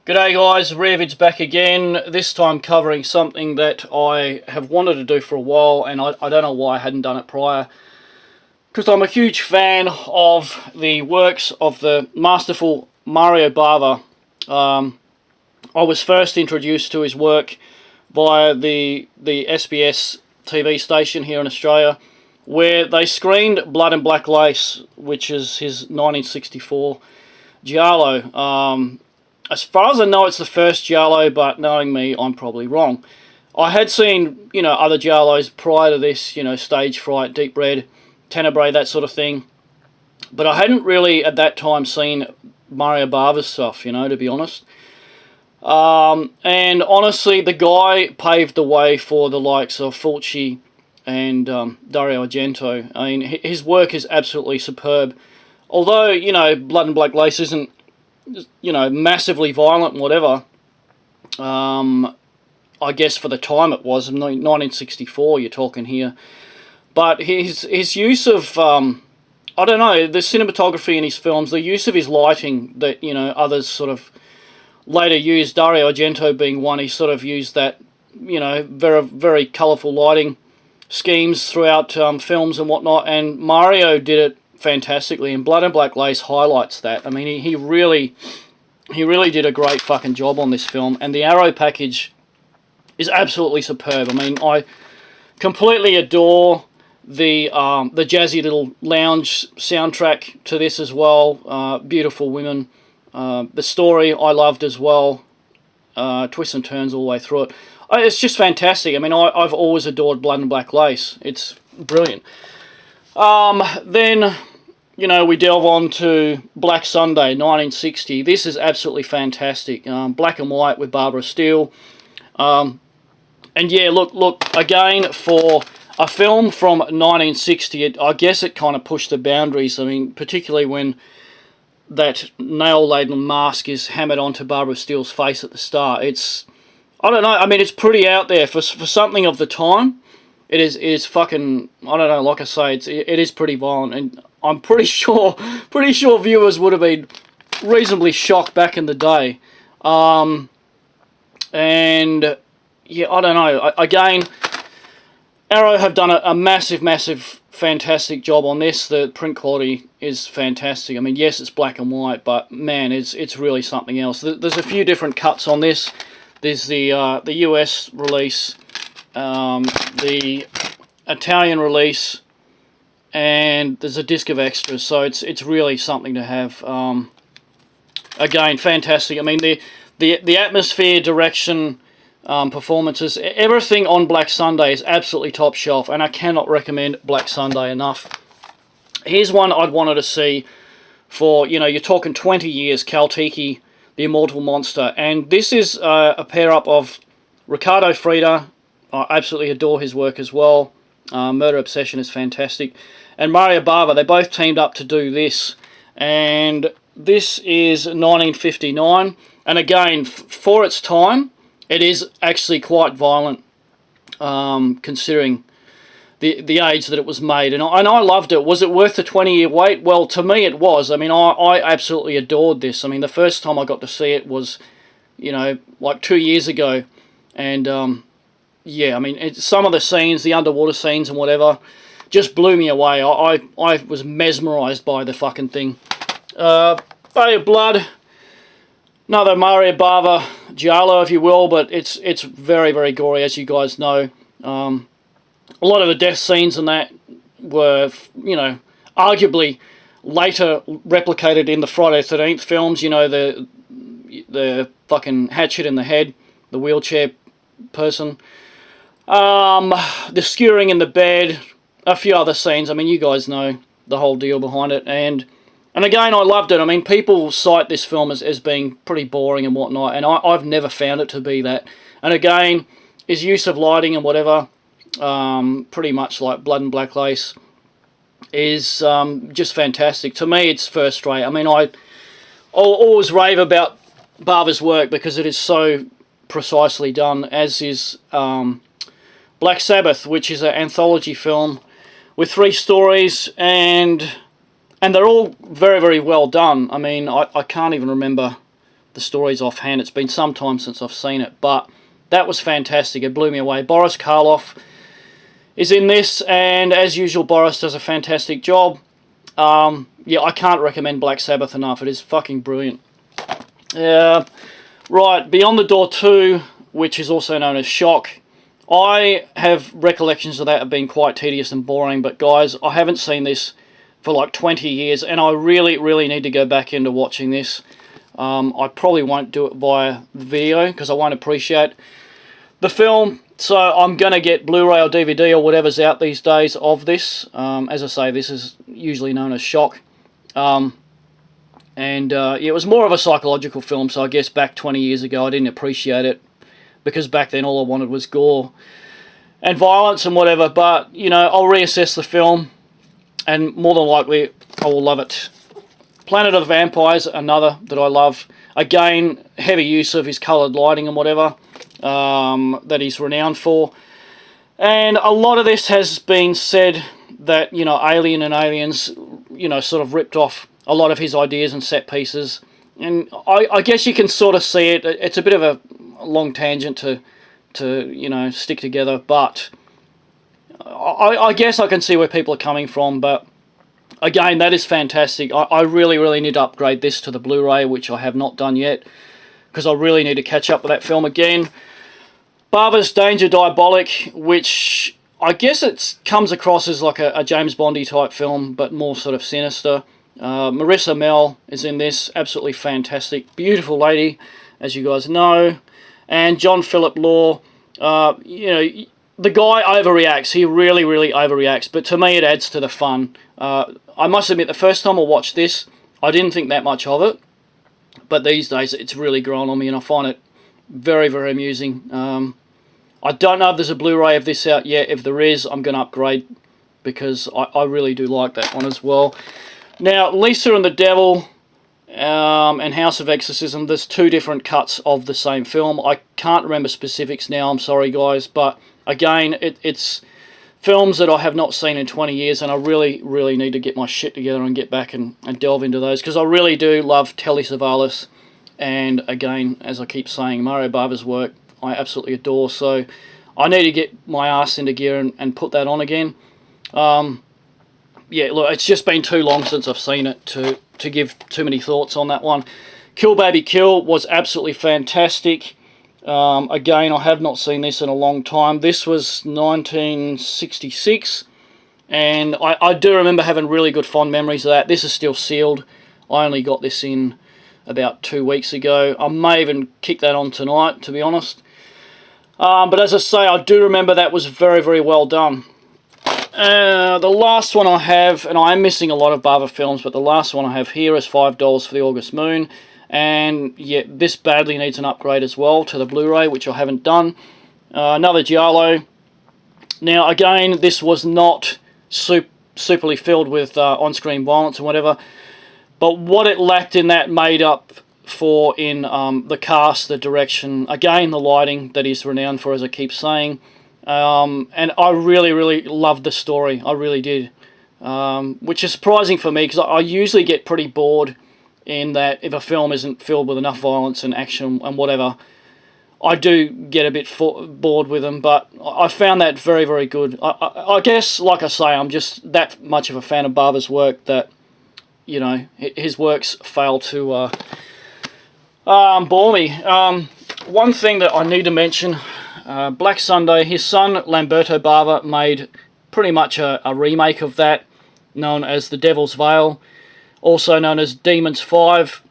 G'day guys, Rearvid's back again, this time covering something that I have wanted to do for a while, and I don't know why I hadn't done it prior, because I'm a huge fan of the works of the masterful Mario Bava. I was first introduced to his work via the SBS TV station here in Australia, where they screened Blood and Black Lace, which is his 1964 giallo. As far as I know, it's the first giallo, but knowing me, I'm probably wrong. I had seen, other giallos prior to this, Stage Fright, Deep Red, Tenebrae, that sort of thing. But I hadn't really, at that time, seen Mario Bava's stuff, to be honest. And honestly, the guy paved the way for the likes of Fulci and Dario Argento. I mean, his work is absolutely superb. Although, Blood and Black Lace isn't, massively violent and whatever. I guess for the time it was, 1964 you're talking here. But his use of, I don't know, the cinematography in his films, the use of his lighting that, others sort of later used, Dario Argento being one, he sort of used that, very, very colourful lighting schemes throughout films and whatnot, and Mario did it fantastically, and Blood and Black Lace highlights that. I mean, he really did a great fucking job on this film, and the Arrow package is absolutely superb. I mean, I completely adore the jazzy little lounge soundtrack to this as well. Beautiful women. The story I loved as well. Twists and turns all the way through it. It's just fantastic. I mean, I've always adored Blood and Black Lace. It's brilliant. Then, we delve on to Black Sunday, 1960. This is absolutely fantastic. Black and white with Barbara Steele. And yeah, look, again, for a film from 1960, I guess it kind of pushed the boundaries. I mean, particularly when that nail-laden mask is hammered onto Barbara Steele's face at the start. I don't know, I mean, it's pretty out there for something of the time. It is fucking, I don't know, like I say, it is pretty violent, and I'm pretty sure viewers would have been reasonably shocked back in the day. And yeah, I don't know. Again, Arrow have done a massive, fantastic job on this. The print quality is fantastic. I mean, yes, it's black and white, but man, it's really something else. There's a few different cuts on this. There's the US release, the Italian release, and there's a disc of extras, so it's really something to have. Again, fantastic. I mean, the atmosphere, direction, performances, everything on Black Sunday is absolutely top shelf, and I cannot recommend Black Sunday enough. Here's one I'd wanted to see for, you're talking 20 years, Kaltiki, the Immortal Monster, and this is a pair-up of Ricardo Frida. I absolutely adore his work as well. Murder Obsession is fantastic. And Mario Bava, they both teamed up to do this. And this is 1959. And again, for its time, it is actually quite violent, considering the age that it was made. And I loved it. Was it worth the 20-year wait? Well, to me it was. I mean, I absolutely adored this. I mean, the first time I got to see it was, like 2 years ago. And yeah, I mean, some of the scenes, the underwater scenes and whatever, just blew me away. I was mesmerised by the fucking thing. Bay of Blood, another Mario Bava giallo, if you will, but it's very, very gory, as you guys know. A lot of the death scenes in that were, arguably later replicated in the Friday the 13th films. The fucking hatchet in the head, the wheelchair person. The skewering in the bed, a few other scenes. I mean, you guys know the whole deal behind it. And again, I loved it. I mean, people cite this film as being pretty boring and whatnot, and I've never found it to be that. And again, his use of lighting and whatever, pretty much like Blood and Black Lace, is just fantastic. To me, it's first rate. I mean, I always rave about Bava's work because it is so precisely done, as is Black Sabbath, which is an anthology film with 3 stories, and they're all very, very well done. I mean, I can't even remember the story's offhand. It's been some time since I've seen it, but that was fantastic. It blew me away. Boris Karloff is in this, and as usual, Boris does a fantastic job. Yeah, I can't recommend Black Sabbath enough. It is fucking brilliant. Right, Beyond the Door 2, which is also known as Shock. I have recollections of that have been quite tedious and boring, but guys, I haven't seen this for like 20 years, and I really, really need to go back into watching this. I probably won't do it via video, because I won't appreciate the film, so I'm going to get Blu-ray or DVD or whatever's out these days of this. As I say, this is usually known as Shock. Yeah, it was more of a psychological film, so I guess back 20 years ago I didn't appreciate it, because back then all I wanted was gore and violence and whatever, but, you know, I'll reassess the film, and more than likely I will love it. Planet of the Vampires, another that I love. Again, heavy use of his coloured lighting and whatever that he's renowned for. And a lot of this has been said that, you know, Alien and Aliens, you know, sort of ripped off a lot of his ideas and set pieces. And I guess you can sort of see it. It's a bit of a long tangent to you know, stick together, but I guess I can see where people are coming from. But again, that is fantastic. I really, really need to upgrade this to the Blu-ray, which I have not done yet, because I really need to catch up with that film again. Barbers Danger, Diabolic, which I guess it comes across as like a James Bondy type film, but more sort of sinister. Marissa Mel is in this, absolutely fantastic, beautiful lady, as you guys know. And John Philip Law, you know, the guy overreacts. He really, really overreacts, but to me it adds to the fun. I must admit, the first time I watched this, I didn't think that much of it, but these days it's really grown on me, and I find it very, very amusing. I don't know if there's a Blu-ray of this out yet. If there is, I'm going to upgrade, because I really do like that one as well. Now, Lisa and the Devil and House of Exorcism, there's two different cuts of the same film. I can't remember specifics now, I'm sorry guys, but again, it's films that I have not seen in 20 years, and I really, really need to get my shit together and get back and delve into those, because I really do love Telly Savalas, and again, as I keep saying, Mario Bava's work I absolutely adore, so I need to get my ass into gear and put that on again. Yeah, look, it's just been too long since I've seen it to give too many thoughts on that one. Kill Baby Kill was absolutely fantastic. Again, I have not seen this in a long time. This was 1966, and I do remember having really good fond memories of that. This is still sealed. I only got this in about 2 weeks ago. I may even kick that on tonight, to be honest. But as I say, I do remember that was very, very well done. The last one I have, and I am missing a lot of Bava films, but the last one I have here is $5 for the August Moon. And yeah, this badly needs an upgrade as well to the Blu-ray, which I haven't done. Another Giallo. Now again, this was not superly filled with on-screen violence and whatever, but what it lacked in that made up for in the cast, the direction, again the lighting that he's renowned for, as I keep saying. And I really, really loved the story. I really did. Which is surprising for me, because I usually get pretty bored in that if a film isn't filled with enough violence and action and whatever, I do get a bit bored with them, but I found that very, very good. I guess, like I say, I'm just that much of a fan of Bava's work that, you know, his works fail to bore me. One thing that I need to mention, Black Sunday, his son Lamberto Bava made pretty much a remake of that, known as The Devil's Veil, also known as Demons 5,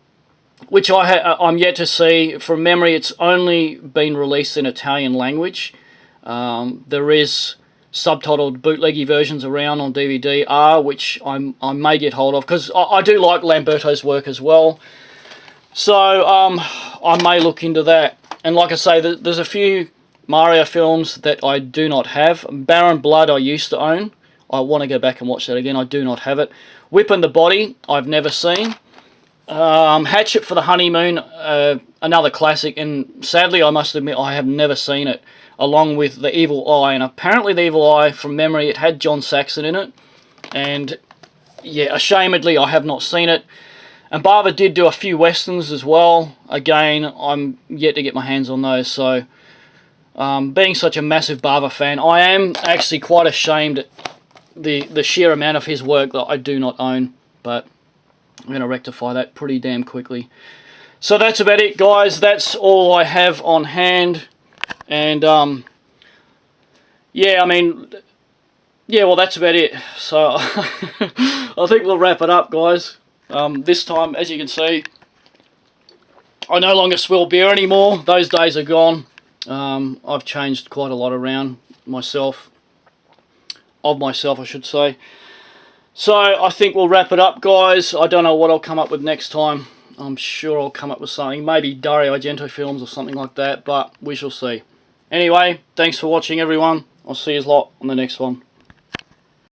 which I'm yet to see. From memory, it's only been released in Italian language. There is subtitled bootleggy versions around on DVD, which I may get hold of, because I do like Lamberto's work as well. So I may look into that. And like I say, there's a few Mario films that I do not have. Baron Blood I used to own. I want to go back and watch that again. I do not have it. Whip and the Body I've never seen. Hatchet for the Honeymoon, another classic, and sadly I must admit I have never seen it, along with The Evil Eye. And apparently The Evil Eye, from memory, it had John Saxon in it, and yeah, ashamedly I have not seen it. And Bava did do a few westerns as well. Again, I'm yet to get my hands on those. So, being such a massive Bava fan, I am actually quite ashamed at the sheer amount of his work that I do not own. But I'm going to rectify that pretty damn quickly. So that's about it, guys. That's all I have on hand. And, yeah, I mean, yeah, well, that's about it. So, I think we'll wrap it up, guys. This time, as you can see, I no longer swill beer anymore. Those days are gone. I've changed quite a lot around myself. Of myself, I should say. So, I think we'll wrap it up, guys. I don't know what I'll come up with next time. I'm sure I'll come up with something. Maybe Dario Argento films or something like that, but we shall see. Anyway, thanks for watching, everyone. I'll see you lot on the next one.